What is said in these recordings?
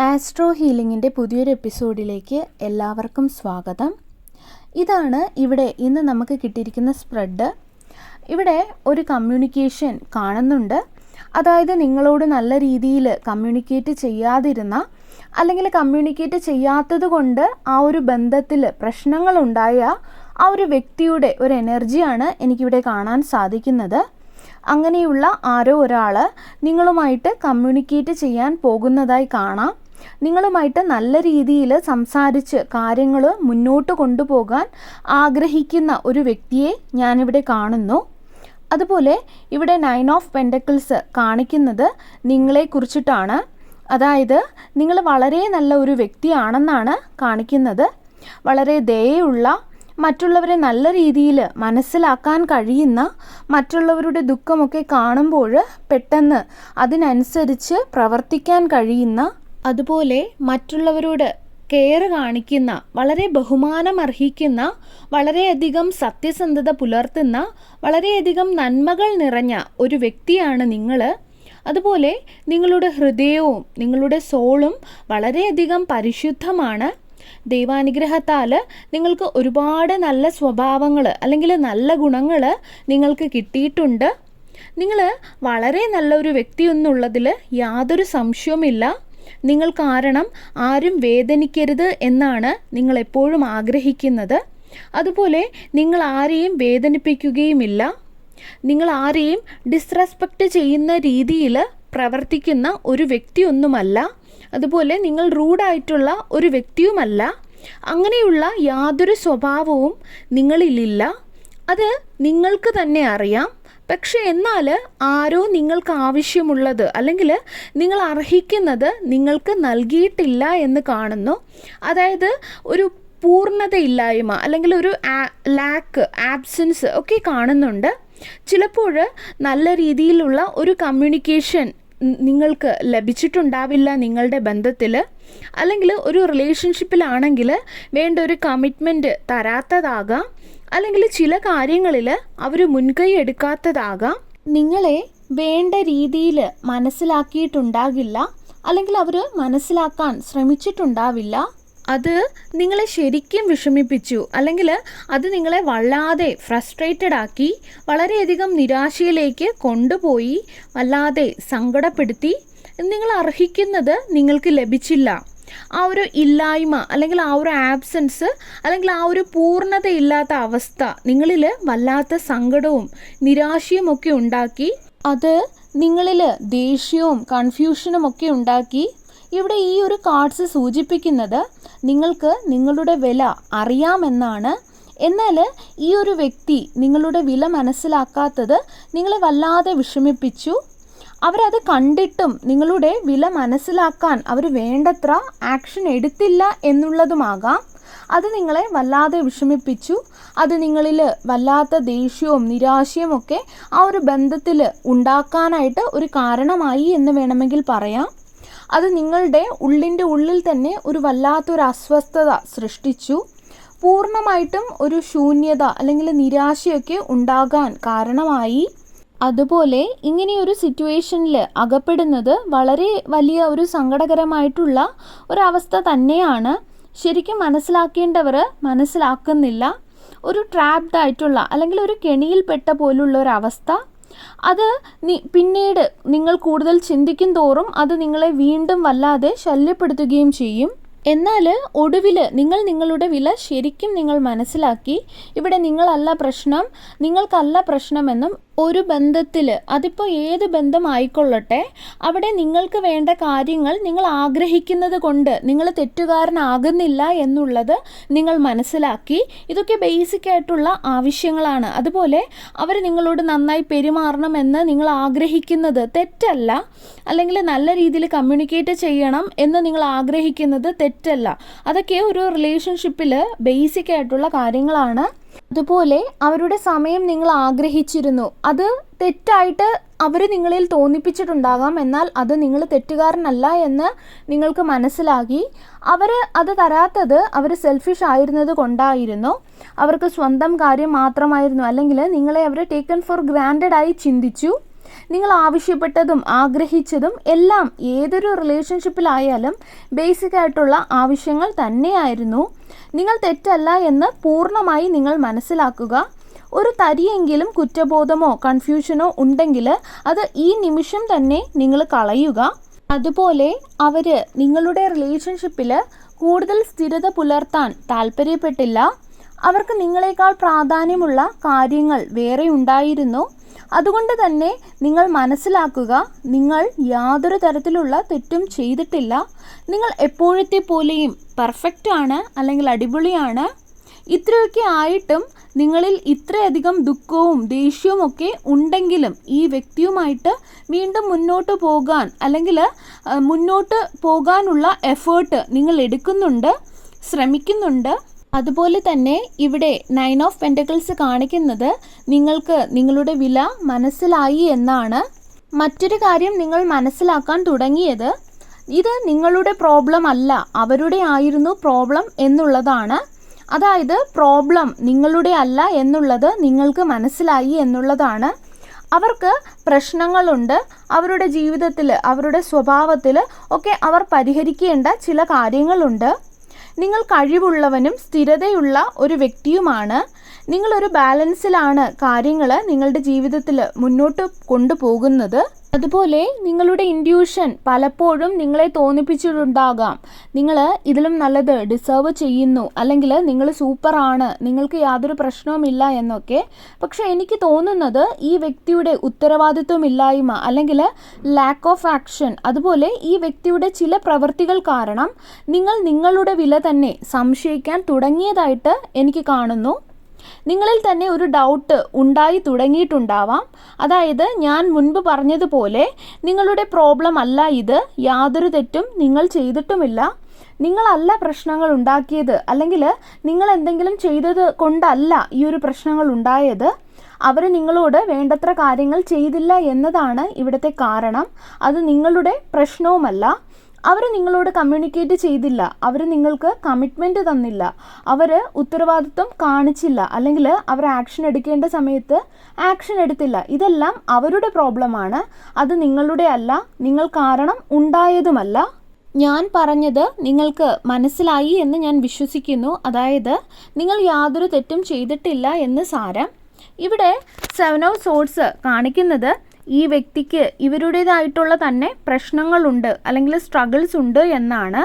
Astro ഹീലിംഗിൻ്റെ പുതിയൊരു എപ്പിസോഡിലേക്ക് എല്ലാവർക്കും സ്വാഗതം. ഇതാണ് ഇവിടെ ഇന്ന് നമുക്ക് കിട്ടിയിരിക്കുന്ന സ്പ്രെഡ്. ഇവിടെ ഒരു കമ്മ്യൂണിക്കേഷൻ കാണുന്നുണ്ട്. അതായത് നിങ്ങളോട് നല്ല രീതിയിൽ കമ്മ്യൂണിക്കേറ്റ് ചെയ്യാതിരുന്ന അല്ലെങ്കിൽ കമ്മ്യൂണിക്കേറ്റ് ചെയ്യാത്തത് കൊണ്ട് ആ ഒരു ബന്ധത്തിൽ പ്രശ്നങ്ങളുണ്ടായ ആ ഒരു വ്യക്തിയുടെ ഒരു എനർജിയാണ് എനിക്കിവിടെ കാണാൻ സാധിക്കുന്നത്. അങ്ങനെയുള്ള ആരോ ഒരാൾ നിങ്ങളുമായിട്ട് കമ്മ്യൂണിക്കേറ്റ് ചെയ്യാൻ പോകുന്നതായി കാണാം. നിങ്ങളുമായിട്ട് നല്ല രീതിയിൽ സംസാരിച്ച് കാര്യങ്ങൾ മുന്നോട്ട് കൊണ്ടുപോകാൻ ആഗ്രഹിക്കുന്ന ഒരു വ്യക്തിയെ ഞാനിവിടെ കാണുന്നു. അതുപോലെ ഇവിടെ 9 ഓഫ് പെൻറ്റക്കിൾസ് കാണിക്കുന്നത് നിങ്ങളെക്കുറിച്ചിട്ടാണ്. അതായത് നിങ്ങൾ വളരെ നല്ല ഒരു വ്യക്തിയാണെന്നാണ് കാണിക്കുന്നത്. വളരെ ദയയുള്ള, മറ്റുള്ളവരെ നല്ല രീതിയിൽ മനസ്സിലാക്കാൻ കഴിയുന്ന, മറ്റുള്ളവരുടെ ദുഃഖമൊക്കെ കാണുമ്പോൾ പെട്ടെന്ന് അതിനനുസരിച്ച് പ്രവർത്തിക്കാൻ കഴിയുന്ന, അതുപോലെ മറ്റുള്ളവരോട് കെയർ കാണിക്കുന്ന, വളരെ ബഹുമാനം അർഹിക്കുന്ന, വളരെയധികം സത്യസന്ധത പുലർത്തുന്ന, വളരെയധികം നന്മകൾ നിറഞ്ഞ ഒരു വ്യക്തിയാണ് നിങ്ങൾ. അതുപോലെ നിങ്ങളുടെ ഹൃദയവും നിങ്ങളുടെ സോളും വളരെയധികം പരിശുദ്ധമാണ്. ദൈവാനുഗ്രഹത്താൽ നിങ്ങൾക്ക് ഒരുപാട് നല്ല സ്വഭാവങ്ങൾ അല്ലെങ്കിൽ നല്ല ഗുണങ്ങൾ നിങ്ങൾക്ക് കിട്ടിയിട്ടുണ്ട്. നിങ്ങൾ വളരെ നല്ലൊരു വ്യക്തി എന്നുള്ളതിൽ യാതൊരു സംശയവുമില്ല. നിങ്ങൾ കാരണം ആരും വേദനിക്കരുത് എന്നാണ് നിങ്ങൾ എപ്പോഴും ആഗ്രഹിക്കുന്നത്. അതുപോലെ നിങ്ങൾ ആരെയും വേദനിപ്പിക്കുകയുമില്ല. നിങ്ങൾ ആരെയും ഡിസ്റെസ്പെക്റ്റ് ചെയ്യുന്ന രീതിയിൽ പ്രവർത്തിക്കുന്ന ഒരു വ്യക്തിയൊന്നുമല്ല. അതുപോലെ നിങ്ങൾ റൂഡായിട്ടുള്ള ഒരു വ്യക്തിയുമല്ല. അങ്ങനെയുള്ള യാതൊരു സ്വഭാവവും നിങ്ങളിലില്ല. അത് നിങ്ങൾക്ക് തന്നെ അറിയാം. പക്ഷെ എന്നാൽ ആരോ നിങ്ങൾക്ക് ആവശ്യമുള്ളത് അല്ലെങ്കിൽ നിങ്ങൾ അർഹിക്കുന്നത് നിങ്ങൾക്ക് നൽകിയിട്ടില്ല എന്ന് കാണുന്നു. അതായത് ഒരു പൂർണ്ണതയില്ലായ്മ അല്ലെങ്കിൽ ഒരു ആബ്സെൻസ് ഒക്കെ കാണുന്നുണ്ട്. ചിലപ്പോൾ നല്ല രീതിയിലുള്ള ഒരു കമ്മ്യൂണിക്കേഷൻ നിങ്ങൾക്ക് ലഭിച്ചിട്ടുണ്ടാവില്ല നിങ്ങളുടെ ബന്ധത്തിൽ. അല്ലെങ്കിൽ ഒരു റിലേഷൻഷിപ്പിലാണെങ്കിൽ വേണ്ട ഒരു കമ്മിറ്റ്മെൻറ്റ് തരാത്തതാകാം. അല്ലെങ്കിൽ ചില കാര്യങ്ങളിൽ അവർ മുൻകൈ എടുക്കാത്തതാകാം. നിങ്ങളെ വേണ്ട രീതിയിൽ മനസ്സിലാക്കിയിട്ടുണ്ടാകില്ല. അല്ലെങ്കിൽ അവർ മനസ്സിലാക്കാൻ ശ്രമിച്ചിട്ടുണ്ടാവില്ല. അത് നിങ്ങളെ ശരിക്കും വിഷമിപ്പിച്ചു. അല്ലെങ്കിൽ അത് നിങ്ങളെ വല്ലാതെ ഫ്രസ്ട്രേറ്റഡ് ആക്കി, വളരെയധികം നിരാശയിലേക്ക് കൊണ്ടുപോയി, വല്ലാതെ സങ്കടപ്പെടുത്തി. നിങ്ങൾ അർഹിക്കുന്നത് നിങ്ങൾക്ക് ലഭിച്ചില്ല. ആ ഒരു ഇല്ലായ്മ അല്ലെങ്കിൽ ആ ഒരു ആബ്സെൻസ് അല്ലെങ്കിൽ ആ ഒരു പൂർണ്ണതയില്ലാത്ത അവസ്ഥ നിങ്ങളിൽ വല്ലാത്ത സങ്കടവും നിരാശയും ഒക്കെ ഉണ്ടാക്കി. അത് നിങ്ങളിൽ ദേഷ്യവും കൺഫ്യൂഷനും ഒക്കെ ഉണ്ടാക്കി. ഇവിടെ ഈ ഒരു കാർഡ്സ് സൂചിപ്പിക്കുന്നത് നിങ്ങൾക്ക് നിങ്ങളുടെ വില അറിയാമെന്നാണ്. എന്നാൽ ഈ ഒരു വ്യക്തി നിങ്ങളുടെ വില മനസ്സിലാക്കാത്തത് നിങ്ങളെ വല്ലാതെ വിഷമിപ്പിച്ചു. അവരത് കണ്ടിട്ടും നിങ്ങളുടെ വില മനസ്സിലാക്കാൻ അവർ വേണ്ടത്ര ആക്ഷൻ എടുത്തില്ല എന്നുള്ളതുമാകാം. അത് നിങ്ങളെ വല്ലാതെ വിഷമിപ്പിച്ചു. അത് നിങ്ങളിൽ വല്ലാത്ത ദേഷ്യവും നിരാശയും ഒക്കെ ആ ഒരു ബന്ധത്തിൽ ഉണ്ടാക്കാനായിട്ട് ഒരു കാരണമായി എന്ന് വേണമെങ്കിൽ പറയാം. അത് നിങ്ങളുടെ ഉള്ളിൻ്റെ ഉള്ളിൽ തന്നെ ഒരു വല്ലാത്തൊരു അസ്വസ്ഥത സൃഷ്ടിച്ചു. പൂർണ്ണമായിട്ടും ഒരു ശൂന്യത അല്ലെങ്കിൽ നിരാശയൊക്കെ ഉണ്ടാകാൻ കാരണമായി. അതുപോലെ ഇങ്ങനെയൊരു സിറ്റുവേഷനിൽ അകപ്പെടുന്നത് വളരെ വലിയ ഒരു സങ്കടകരമായിട്ടുള്ള ഒരവസ്ഥ തന്നെയാണ്. ശരിക്കും മനസ്സിലാക്കേണ്ടവർ മനസ്സിലാക്കുന്നില്ല. ഒരു ട്രാപ്ഡ് ആയിട്ടുള്ള അല്ലെങ്കിൽ ഒരു കെണിയിൽപ്പെട്ട പോലുള്ള ഒരവസ്ഥ. അത് പിന്നീട് നിങ്ങൾ കൂടുതൽ ചിന്തിക്കും തോറും അത് നിങ്ങളെ വീണ്ടും വല്ലാതെ ശല്യപ്പെടുത്തുകയും ചെയ്യും. എന്നാൽ ഒടുവിൽ നിങ്ങൾ നിങ്ങളുടെ വില ശരിക്കും നിങ്ങൾ മനസ്സിലാക്കി. ഇവിടെ നിങ്ങളല്ല പ്രശ്നം, നിങ്ങൾക്കല്ല പ്രശ്നമെന്നും ഒരു ബന്ധത്തിൽ, അതിപ്പോൾ ഏത് ബന്ധമായിക്കൊള്ളട്ടെ, അവിടെ നിങ്ങൾക്ക് വേണ്ട കാര്യങ്ങൾ നിങ്ങൾ ആഗ്രഹിക്കുന്നത് കൊണ്ട് നിങ്ങൾ തെറ്റുകാരനാകുന്നില്ല എന്നുള്ളത് നിങ്ങൾ മനസ്സിലാക്കി. ഇതൊക്കെ ബേസിക് ആയിട്ടുള്ള ആവശ്യങ്ങളാണ്. അതുപോലെ അവർ നിങ്ങളോട് നന്നായി പെരുമാറണമെന്ന് നിങ്ങൾ ആഗ്രഹിക്കുന്നത് തെറ്റല്ല. അല്ലെങ്കിൽ നല്ല രീതിയിൽ കമ്മ്യൂണിക്കേറ്റ് ചെയ്യണം എന്ന് നിങ്ങൾ ആഗ്രഹിക്കുന്നത് തെറ്റല്ല. അതൊക്കെ ഒരു റിലേഷൻഷിപ്പിൽ ബേസിക് ആയിട്ടുള്ള കാര്യങ്ങളാണ്. അതുപോലെ അവരുടെ സമയം നിങ്ങൾ ആഗ്രഹിച്ചിരുന്നു. അത് തെറ്റായിട്ട് അവർ നിങ്ങളിൽ തോന്നിപ്പിച്ചിട്ടുണ്ടാകാം. എന്നാൽ അത് നിങ്ങൾ തെറ്റുകാരനല്ല എന്ന് നിങ്ങൾക്ക് മനസ്സിലാക്കി. അവർ അത് തരാത്തത് അവർ സെൽഫിഷ് ആയിരുന്നത് കൊണ്ടായിരുന്നു. അവർക്ക് സ്വന്തം കാര്യം മാത്രമായിരുന്നു. അല്ലെങ്കിൽ നിങ്ങളെ അവർ ടേക്കൺ ഫോർ ഗ്രാൻഡഡ് ആയി ചിന്തിച്ചു. നിങ്ങൾ ആവശ്യപ്പെട്ടതും ആഗ്രഹിച്ചതും എല്ലാം ഏതൊരു റിലേഷൻഷിപ്പിലായാലും ബേസിക് ആയിട്ടുള്ള ആവശ്യങ്ങൾ തന്നെയായിരുന്നു. നിങ്ങൾ തെറ്റല്ല എന്ന് പൂർണ്ണമായി നിങ്ങൾ മനസ്സിലാക്കുക. ഒരു തരിയെങ്കിലും കുറ്റബോധമോ കൺഫ്യൂഷനോ ഉണ്ടെങ്കിൽ അത് ഈ നിമിഷം തന്നെ നിങ്ങൾ കളയുക. അതുപോലെ അവർ നിങ്ങളുടെ റിലേഷൻഷിപ്പിൽ കൂടുതൽ സ്ഥിരത പുലർത്താൻ താല്പര്യപ്പെട്ടില്ല. അവർക്ക് നിങ്ങളെക്കാൾ പ്രാധാന്യമുള്ള കാര്യങ്ങൾ വേറെ ഉണ്ടായിരുന്നു. അതുകൊണ്ട് തന്നെ നിങ്ങൾ മനസ്സിലാക്കുക, നിങ്ങൾ യാതൊരു തരത്തിലുള്ള തെറ്റും ചെയ്തിട്ടില്ല. നിങ്ങൾ എപ്പോഴത്തെ പോലെയും പെർഫെക്റ്റ് ആണ്, അല്ലെങ്കിൽ അടിപൊളിയാണ്. ഇത്രയൊക്കെ ആയിട്ടും നിങ്ങളിൽ ഇത്രയധികം ദുഃഖവും ദേഷ്യവും ഒക്കെ ഉണ്ടെങ്കിലും ഈ വ്യക്തിയുമായിട്ട് വീണ്ടും മുന്നോട്ട് പോകാൻ, അല്ലെങ്കിൽ മുന്നോട്ട് പോകാനുള്ള എഫേർട്ട് നിങ്ങൾ എടുക്കുന്നുണ്ട്, ശ്രമിക്കുന്നുണ്ട്. അതുപോലെ തന്നെ ഇവിടെ 9 ഓഫ് പെൻറ്റക്കിൾസ് കാണിക്കുന്നത് നിങ്ങൾക്ക് നിങ്ങളുടെ വില മനസ്സിലായി എന്നാണ്. മറ്റൊരു കാര്യം നിങ്ങൾ മനസ്സിലാക്കാൻ തുടങ്ങിയത്, ഇത് നിങ്ങളുടെ പ്രോബ്ലം അല്ല, അവരുടെ ആയിരുന്നു പ്രോബ്ലം എന്നുള്ളതാണ്. അതായത് പ്രോബ്ലം നിങ്ങളുടെ അല്ല എന്നുള്ളത് നിങ്ങൾക്ക് മനസ്സിലായി എന്നുള്ളതാണ്. അവർക്ക് പ്രശ്നങ്ങളുണ്ട്, അവരുടെ ജീവിതത്തിൽ, അവരുടെ സ്വഭാവത്തിൽ ഒക്കെ അവർ പരിഹരിക്കേണ്ട ചില കാര്യങ്ങളുണ്ട്. നിങ്ങൾ കഴിവുള്ളവനും സ്ഥിരതയുള്ള ഒരു വ്യക്തിയുമാണ്. നിങ്ങളൊരു ബാലൻസിലാണ് കാര്യങ്ങൾ നിങ്ങളുടെ ജീവിതത്തിൽ മുന്നോട്ട് കൊണ്ടുപോകുന്നത്. അതുപോലെ നിങ്ങളുടെ ഇൻഡ്യൂഷൻ പലപ്പോഴും നിങ്ങളെ തോന്നിപ്പിച്ചിട്ടുണ്ടാകാം, നിങ്ങൾ ഇതിലും നല്ലത് ഡിസേർവ് ചെയ്യുന്നു, അല്ലെങ്കിൽ നിങ്ങൾ സൂപ്പറാണ്, നിങ്ങൾക്ക് യാതൊരു പ്രശ്നവുമില്ല എന്നൊക്കെ. പക്ഷെ എനിക്ക് തോന്നുന്നത് ഈ വ്യക്തിയുടെ ഉത്തരവാദിത്വമില്ലായ്മ, അല്ലെങ്കിൽ ലാക്ക് ഓഫ് ആക്ഷൻ, അതുപോലെ ഈ വ്യക്തിയുടെ ചില പ്രവൃത്തികൾ കാരണം നിങ്ങൾ നിങ്ങളുടെ വില തന്നെ സംശയിക്കാൻ തുടങ്ങിയതായിട്ട് എനിക്ക് കാണുന്നു. നിങ്ങളിൽ തന്നെ ഒരു ഡൗട്ട് ഉണ്ടായി തുടങ്ങിയിട്ടുണ്ടാവാം. അതായത് ഞാൻ മുൻപ് പറഞ്ഞതുപോലെ നിങ്ങളുടെ പ്രോബ്ലം അല്ല ഇത്, യാതൊരു തെറ്റും നിങ്ങൾ ചെയ്തിട്ടുമില്ല, നിങ്ങളല്ല പ്രശ്നങ്ങൾ ഉണ്ടാക്കിയത്, അല്ലെങ്കിൽ നിങ്ങൾ എന്തെങ്കിലും ചെയ്തത് കൊണ്ടല്ല ഈ ഒരു പ്രശ്നങ്ങൾ ഉണ്ടായത്. അവർ നിങ്ങളോട് വേണ്ടത്ര കാര്യങ്ങൾ ചെയ്തില്ല എന്നതാണ് ഇവിടുത്തെ കാരണം. അത് നിങ്ങളുടെ പ്രശ്നവുമല്ല. അവർ നിങ്ങളോട് കമ്മ്യൂണിക്കേറ്റ് ചെയ്തില്ല, അവർ നിങ്ങൾക്ക് കമ്മിറ്റ്മെൻറ്റ് തന്നില്ല, അവർ ഉത്തരവാദിത്വം കാണിച്ചില്ല, അല്ലെങ്കിൽ അവർ ആക്ഷൻ എടുക്കേണ്ട സമയത്ത് ആക്ഷൻ എടുത്തില്ല. ഇതെല്ലാം അവരുടെ പ്രോബ്ലമാണ്, അത് നിങ്ങളുടെ അല്ല, നിങ്ങൾ കാരണം ഉണ്ടായതുമല്ല. ഞാൻ പറഞ്ഞത് നിങ്ങൾക്ക് മനസ്സിലായി എന്ന് ഞാൻ വിശ്വസിക്കുന്നു. അതായത് നിങ്ങൾ യാതൊരു തെറ്റും ചെയ്തിട്ടില്ല എന്ന് സാരം. ഇവിടെ 7 ഓഫ് സോർഡ്സ് കാണിക്കുന്നത് ഈ വ്യക്തിക്ക് ഇവരുടേതായിട്ടുള്ള തന്നെ പ്രശ്നങ്ങളുണ്ട്, അല്ലെങ്കിൽ സ്ട്രഗിൾസ് ഉണ്ട് എന്നാണ്.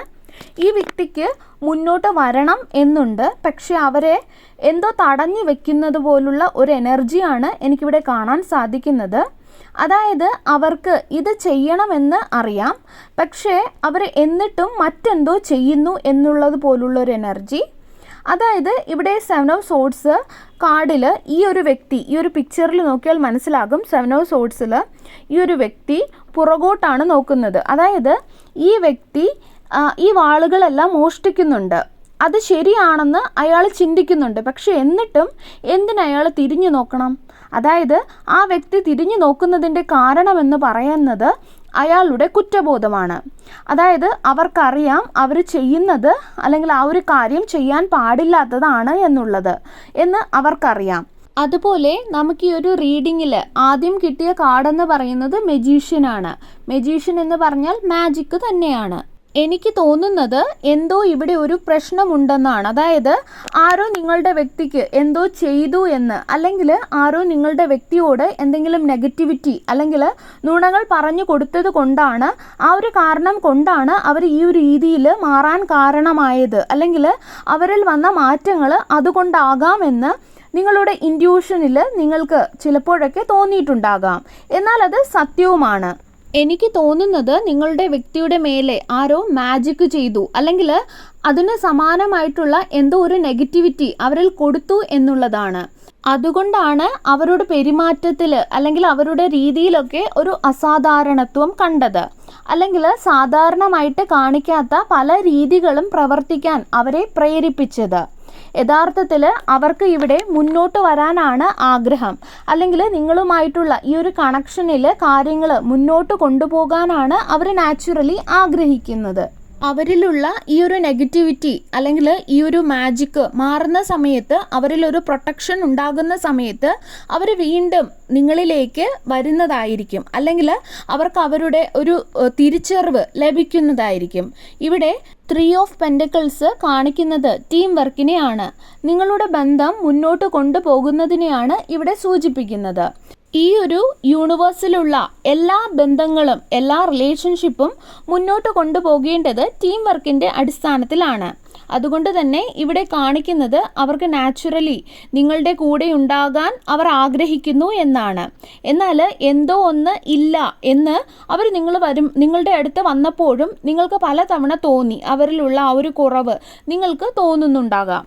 ഈ വ്യക്തിക്ക് മുന്നോട്ട് വരണം എന്നുണ്ട്, പക്ഷെ അവരെ എന്തോ തടഞ്ഞു വെക്കുന്നത് പോലുള്ള ഒരു എനർജിയാണ് എനിക്കിവിടെ കാണാൻ സാധിക്കുന്നത്. അതായത് അവർക്ക് ഇത് ചെയ്യണമെന്ന് അറിയാം, പക്ഷേ അവർ എന്നിട്ടും മറ്റെന്തോ ചെയ്യുന്നു എന്നുള്ളത് പോലുള്ളൊരു എനർജി. അതായത് ഇവിടെ 7 ഓഫ് സോർഡ്സ് കാർഡിൽ ഈ ഒരു വ്യക്തി, ഈ ഒരു പിക്ചറിൽ നോക്കിയാൽ മനസ്സിലാകും, 7 ഓഫ് സോർഡ്സിൽ ഈ ഒരു വ്യക്തി പുറകോട്ടാണ് നോക്കുന്നത്. അതായത് ഈ വ്യക്തി ഈ വാളുകളെല്ലാം മോഷ്ടിക്കുന്നുണ്ട്, അത് ശരിയാണെന്ന് അയാൾ ചിന്തിക്കുന്നുണ്ട്. പക്ഷെ എന്നിട്ടും എന്തിനയാൾ തിരിഞ്ഞു നോക്കണം? അതായത് ആ വ്യക്തി തിരിഞ്ഞു നോക്കുന്നതിൻ്റെ കാരണമെന്ന് പറയുന്നത് അയാളുടെ കുറ്റബോധമാണ്. അതായത് അവർക്കറിയാം അവർ ചെയ്യുന്നത്, അല്ലെങ്കിൽ ആ ഒരു കാര്യം ചെയ്യാൻ പാടില്ലാത്തതാണ് എന്നുള്ളത് എന്ന് അവർക്കറിയാം. അതുപോലെ നമുക്ക് ഈ ഒരു റീഡിങ്ങിൽ ആദ്യം കിട്ടിയ കാർഡെന്ന് പറയുന്നത് മെജീഷ്യനാണ്. മെജീഷ്യൻ എന്ന് പറഞ്ഞാൽ മാജിക്ക് തന്നെയാണ്. എനിക്ക് തോന്നുന്നത് എന്തോ ഇവിടെ ഒരു പ്രശ്നമുണ്ടെന്നാണ്. അതായത് ആരോ നിങ്ങളുടെ വ്യക്തിക്ക് എന്തോ ചെയ്തു എന്ന്, അല്ലെങ്കിൽ ആരോ നിങ്ങളുടെ വ്യക്തിയോട് എന്തെങ്കിലും നെഗറ്റിവിറ്റി അല്ലെങ്കിൽ നുണകൾ പറഞ്ഞു കൊടുത്തത് കൊണ്ടാണ്, ആ ഒരു കാരണം കൊണ്ടാണ് അവർ ഈ ഒരു രീതിയിൽ മാറാൻ കാരണമായത്, അല്ലെങ്കിൽ അവരിൽ വന്ന മാറ്റങ്ങൾ അതുകൊണ്ടാകാമെന്ന് നിങ്ങളുടെ ഇൻഡ്യൂഷനിൽ നിങ്ങൾക്ക് ചിലപ്പോഴൊക്കെ തോന്നിയിട്ടുണ്ടാകാം. എന്നാൽ അത് സത്യവുമാണ്. എനിക്ക് തോന്നുന്നത് നിങ്ങളുടെ വ്യക്തിയുടെ മേലെ ആരോ മാജിക് ചെയ്തു, അല്ലെങ്കിൽ അതിന് സമാനമായിട്ടുള്ള എന്തോ ഒരു നെഗറ്റിവിറ്റി അവരിൽ കൊടുത്തു എന്നുള്ളതാണ്. അതുകൊണ്ടാണ് അവരുടെ പെരുമാറ്റത്തിൽ, അല്ലെങ്കിൽ അവരുടെ രീതിയിലൊക്കെ ഒരു അസാധാരണത്വം കണ്ടത്, അല്ലെങ്കിൽ സാധാരണമായിട്ട് കാണിക്കാത്ത പല രീതികളും പ്രവർത്തിക്കാൻ അവരെ പ്രേരിപ്പിച്ചത്. യഥാർത്ഥത്തിൽ അവർക്ക് ഇവിടെ മുന്നോട്ട് വരാനാണ് ആഗ്രഹം, അല്ലെങ്കിൽ നിങ്ങളുമായിട്ടുള്ള ഈ ഒരു കണക്ഷനിൽ കാര്യങ്ങൾ മുന്നോട്ട് കൊണ്ടുപോകാനാണ് അവർ നാച്ചുറലി ആഗ്രഹിക്കുന്നത്. അവരിലുള്ള ഈ ഒരു നെഗറ്റിവിറ്റി അല്ലെങ്കിൽ ഈ ഒരു മാജിക്ക് മാറുന്ന സമയത്ത്, അവരിലൊരു പ്രൊട്ടക്ഷൻ ഉണ്ടാകുന്ന സമയത്ത് അവർ വീണ്ടും നിങ്ങളിലേക്ക് വരുന്നതായിരിക്കും, അല്ലെങ്കിൽ അവർക്ക് അവരുടെ ഒരു തിരിച്ചറിവ് ലഭിക്കുന്നതായിരിക്കും. ഇവിടെ 3 ഓഫ് പെൻറ്റക്കിൾസ് കാണിക്കുന്നത് ടീം വർക്കിനെയാണ്, നിങ്ങളുടെ ബന്ധം മുന്നോട്ട് കൊണ്ടുപോകുന്നതിനെയാണ് ഇവിടെ സൂചിപ്പിക്കുന്നത്. ഈ ഒരു യൂണിവേഴ്സിലുള്ള എല്ലാ ബന്ധങ്ങളും എല്ലാ റിലേഷൻഷിപ്പും മുന്നോട്ട് കൊണ്ടുപോകേണ്ടത് ടീം വർക്കിൻ്റെ അടിസ്ഥാനത്തിലാണ്. അതുകൊണ്ട് തന്നെ ഇവിടെ കാണിക്കുന്നത് അവർക്ക് നാച്ചുറലി നിങ്ങളുടെ കൂടെ ഉണ്ടാകാൻ അവർ ആഗ്രഹിക്കുന്നു എന്നാണ്. എന്നാൽ എന്തോ ഒന്ന് ഇല്ല എന്ന് അവർ നിങ്ങളുടെ അടുത്ത് വന്നപ്പോഴും നിങ്ങൾക്ക് പലതവണ തോന്നി, അവരിലുള്ള ആ ഒരു കുറവ് നിങ്ങൾക്ക് തോന്നുന്നുണ്ടാകാം.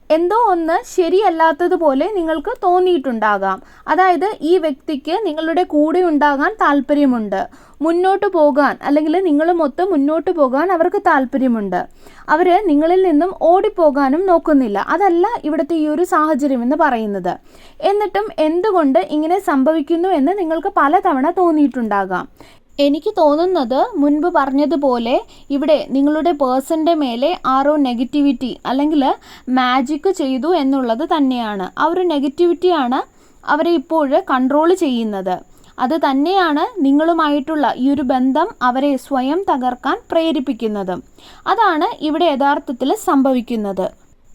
എന്തോ ഒന്ന് ശരിയല്ലാത്തതുപോലെ നിങ്ങൾക്ക് തോന്നിയിട്ടുണ്ടാകാം. അതായത് ഈ വ്യക്തിക്ക് നിങ്ങളുടെ കൂടെ ഉണ്ടാകാൻ താല്പര്യമുണ്ട്, മുന്നോട്ട് പോകാൻ അല്ലെങ്കിൽ നിങ്ങളുമൊത്ത് മുന്നോട്ട് പോകാൻ അവർക്ക് താല്പര്യമുണ്ട്. അവർ നിങ്ങളിൽ നിന്നും ഓടിപ്പോകാനും നോക്കുന്നില്ല. അതല്ല ഇവിടുത്തെ ഈ ഒരു സാഹചര്യം എന്ന് പറയുന്നത്. എന്നിട്ടും എന്തുകൊണ്ട് ഇങ്ങനെ സംഭവിക്കുന്നു എന്ന് നിങ്ങൾക്ക് പലതവണ തോന്നിയിട്ടുണ്ടാകാം. എനിക്ക് തോന്നുന്നത് മുൻപ് പറഞ്ഞതുപോലെ ഇവിടെ നിങ്ങളുടെ പേഴ്സൻ്റെ മേലെ ആരോ നെഗറ്റിവിറ്റി അല്ലെങ്കിൽ മാജിക്ക് ചെയ്തു എന്നുള്ളത് തന്നെയാണ്. ആ ഒരു നെഗറ്റിവിറ്റിയാണ് അവരെ ഇപ്പോൾ കൺട്രോൾ ചെയ്യുന്നത്. അത് തന്നെയാണ് നിങ്ങളുമായിട്ടുള്ള ഈ ഒരു ബന്ധം അവരെ സ്വയം തകർക്കാൻ പ്രേരിപ്പിക്കുന്നത്. അതാണ് ഇവിടെ യഥാർത്ഥത്തിൽ സംഭവിക്കുന്നത്.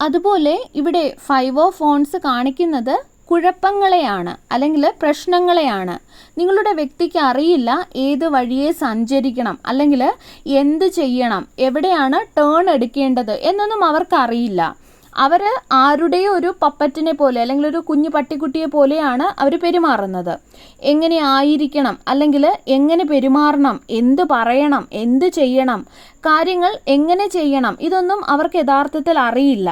അതുപോലെ ഇവിടെ 5 ഓഫ് വോൺസ് കാണിക്കുന്നത് കുഴപ്പങ്ങളെയാണ് അല്ലെങ്കിൽ പ്രശ്നങ്ങളെയാണ്. നിങ്ങളുടെ വ്യക്തിക്ക് അറിയില്ല ഏത് വഴിയെ സഞ്ചരിക്കണം അല്ലെങ്കിൽ എന്ത് ചെയ്യണം, എവിടെയാണ് ടേൺ എടുക്കേണ്ടത് എന്നൊന്നും അവർക്കറിയില്ല. അവർ ആരുടെയോ ഒരു പപ്പറ്റിനെ പോലെ അല്ലെങ്കിൽ ഒരു കുഞ്ഞു പട്ടിക്കുട്ടിയെ പോലെയാണ് അവർ പെരുമാറുന്നത്. എങ്ങനെ ആയിരിക്കണം അല്ലെങ്കിൽ എങ്ങനെ പെരുമാറണം, എന്ത് പറയണം, എന്ത് ചെയ്യണം, കാര്യങ്ങൾ എങ്ങനെ ചെയ്യണം, ഇതൊന്നും അവർക്ക് യഥാർത്ഥത്തിൽ അറിയില്ല.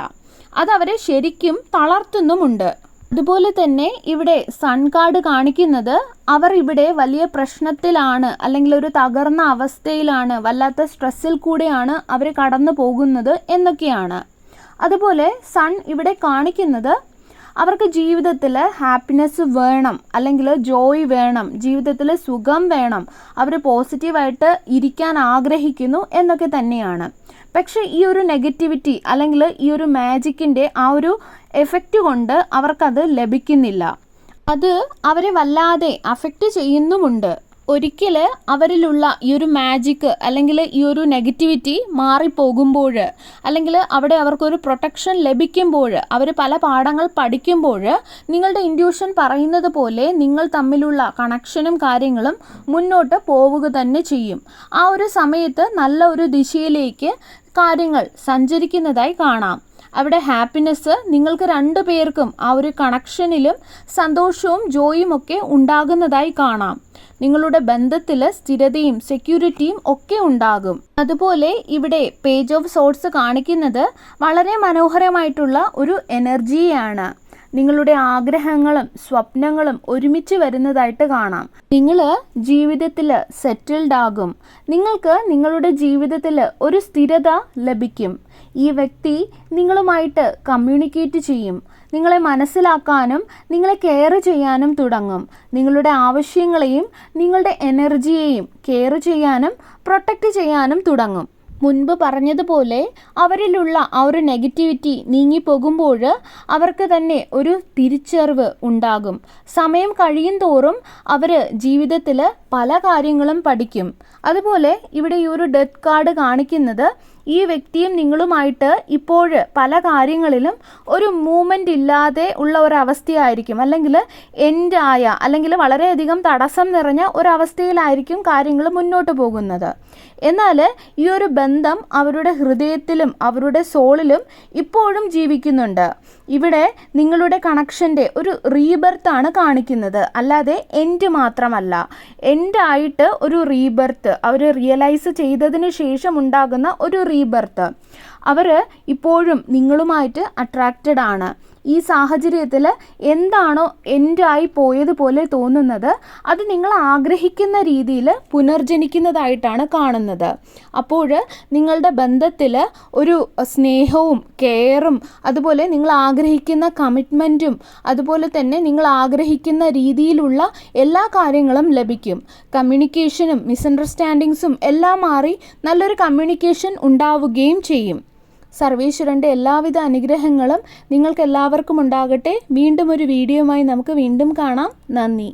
അതവരെ ശരിക്കും തളർത്തുന്നുമുണ്ട്. അതുപോലെ തന്നെ ഇവിടെ സൺ കാർഡ് കാണിക്കുന്നത് അവർ ഇവിടെ വലിയ പ്രശ്നത്തിലാണ് അല്ലെങ്കിൽ ഒരു തകർന്ന അവസ്ഥയിലാണ്, വല്ലാത്ത സ്ട്രെസ്സിൽ കൂടെയാണ് അവർ കടന്നു പോകുന്നത് എന്നൊക്കെയാണ്. അതുപോലെ സൺ ഇവിടെ കാണിക്കുന്നത് അവർക്ക് ജീവിതത്തിൽ ഹാപ്പിനെസ് വേണം അല്ലെങ്കിൽ ജോയ് വേണം, ജീവിതത്തിൽ സുഖം വേണം, അവർ പോസിറ്റീവായിട്ട് ഇരിക്കാൻ ആഗ്രഹിക്കുന്നു എന്നൊക്കെ തന്നെയാണ്. പക്ഷേ ഈ ഒരു നെഗറ്റിവിറ്റി അല്ലെങ്കിൽ ഈ ഒരു മാജിക്കിൻ്റെ ആ ഒരു എഫക്റ്റ് കൊണ്ട് അവർക്കത് ലഭിക്കുന്നില്ല. അത് അവരെ വല്ലാതെ അഫക്റ്റ് ചെയ്യുന്നുമുണ്ട്. ഒരിക്കൽ അവരിലുള്ള ഈ ഒരു മാജിക്ക് അല്ലെങ്കിൽ ഈ ഒരു നെഗറ്റിവിറ്റി മാറിപ്പോകുമ്പോൾ അല്ലെങ്കിൽ അവിടെ അവർക്കൊരു പ്രൊട്ടക്ഷൻ ലഭിക്കുമ്പോൾ, അവർ പല പാഠങ്ങൾ പഠിക്കുമ്പോൾ, നിങ്ങളുടെ ഇൻറ്റ്യൂഷൻ പറയുന്നത് പോലെ നിങ്ങൾ തമ്മിലുള്ള കണക്ഷനും കാര്യങ്ങളും മുന്നോട്ട് പോവുക തന്നെ ചെയ്യും. ആ ഒരു സമയത്ത് നല്ല ഒരു ദിശയിലേക്ക് കാര്യങ്ങൾ സഞ്ചരിക്കുന്നതായി കാണാം. അവിടെ ഹാപ്പിനെസ് നിങ്ങൾക്ക് 2 പേർക്കും ആ ഒരു കണക്ഷനിലും സന്തോഷവും ജോയും ഒക്കെ ഉണ്ടാകുന്നതായി കാണാം. നിങ്ങളുടെ ബന്ധത്തിൽ സ്ഥിരതയും സെക്യൂരിറ്റിയും ഒക്കെ ഉണ്ടാകും. അതുപോലെ ഇവിടെ പേജ് ഓഫ് സോർട്സ് കാണിക്കുന്നത് വളരെ മനോഹരമായിട്ടുള്ള ഒരു എനർജിയാണ്. നിങ്ങളുടെ ആഗ്രഹങ്ങളും സ്വപ്നങ്ങളും ഒരുമിച്ച് വരുന്നതായിട്ട് കാണാം. നിങ്ങൾ ജീവിതത്തിൽ സെറ്റിൽഡ് ആകും. നിങ്ങൾക്ക് നിങ്ങളുടെ ജീവിതത്തിൽ ഒരു സ്ഥിരത ലഭിക്കും. ഈ വ്യക്തി നിങ്ങളുമായിട്ട് കമ്മ്യൂണിക്കേറ്റ് ചെയ്യും. നിങ്ങളെ മനസ്സിലാക്കാനും നിങ്ങളെ കെയർ ചെയ്യാനും തുടങ്ങും. നിങ്ങളുടെ ആവശ്യങ്ങളെയും നിങ്ങളുടെ എനർജിയെയും കെയർ ചെയ്യാനും പ്രൊട്ടക്റ്റ് ചെയ്യാനും തുടങ്ങും. മുൻപ് പറഞ്ഞതുപോലെ അവരിലുള്ള ആ ഒരു നെഗറ്റിവിറ്റി നീങ്ങിപ്പോകുമ്പോൾ അവർക്ക് തന്നെ ഒരു തിരിച്ചറിവ് ഉണ്ടാകും. സമയം കഴിയും തോറും അവർ ജീവിതത്തിൽ പല കാര്യങ്ങളും പഠിക്കും. അതുപോലെ ഇവിടെ ഈ ഒരു ഡെത്ത് കാർഡ് കാണിക്കുന്നത് ഈ വ്യക്തിയും നിങ്ങളുമായിട്ട് ഇപ്പോൾ പല കാര്യങ്ങളിലും ഒരു മൂവ്മെൻ്റ് ഇല്ലാതെ ഉള്ള ഒരവസ്ഥയായിരിക്കും, അല്ലെങ്കിൽ എൻഡ് ആയ അല്ലെങ്കിൽ വളരെയധികം തടസ്സം നിറഞ്ഞ ഒരവസ്ഥയിലായിരിക്കും കാര്യങ്ങൾ മുന്നോട്ട് പോകുന്നത്. എന്നാൽ ഈ ഒരു ബന്ധം അവരുടെ ഹൃദയത്തിലും അവരുടെ സോളിലും ഇപ്പോഴും ജീവിക്കുന്നുണ്ട്. ഇവിടെ നിങ്ങളുടെ കണക്ഷൻ്റെ ഒരു റീബർത്താണ് കാണിക്കുന്നത്, അല്ലാതെ എൻഡ് മാത്രമല്ല. എൻഡ് ആയിട്ട് ഒരു റീബർത്ത് അവർ റിയലൈസ് ചെയ്തതിന് ശേഷം ഉണ്ടാകുന്ന ഒരു റീബർത്ത്. അവർ ഇപ്പോഴും നിങ്ങളുമായിട്ട് അട്രാക്റ്റഡ് ആണ്. ഈ സാഹചര്യത്തിൽ എന്താണോ എൻഡായി പോയതുപോലെ തോന്നുന്നത് അത് നിങ്ങൾ ആഗ്രഹിക്കുന്ന രീതിയിൽ പുനർജനിക്കുന്നതായിട്ടാണ് കാണുന്നത്. അപ്പോൾ നിങ്ങളുടെ ബന്ധത്തിൽ ഒരു സ്നേഹവും കെയറും അതുപോലെ നിങ്ങൾ ആഗ്രഹിക്കുന്ന കമ്മിറ്റ്മെൻറ്റും അതുപോലെ തന്നെ നിങ്ങൾ ആഗ്രഹിക്കുന്ന രീതിയിലുള്ള എല്ലാ കാര്യങ്ങളും ലഭിക്കും. കമ്മ്യൂണിക്കേഷനും മിസ്അണ്ടർസ്റ്റാൻഡിങ്സും എല്ലാം മാറി നല്ലൊരു കമ്മ്യൂണിക്കേഷൻ ഉണ്ടാവുകയും ചെയ്യും. സർവേശ്വരൻ്റെ എല്ലാവിധ അനുഗ്രഹങ്ങളും നിങ്ങൾക്ക് എല്ലാവർക്കും ഉണ്ടാകട്ടെ. വീണ്ടും ഒരു വീഡിയോയുമായി നമുക്ക് വീണ്ടും കാണാം. നന്ദി.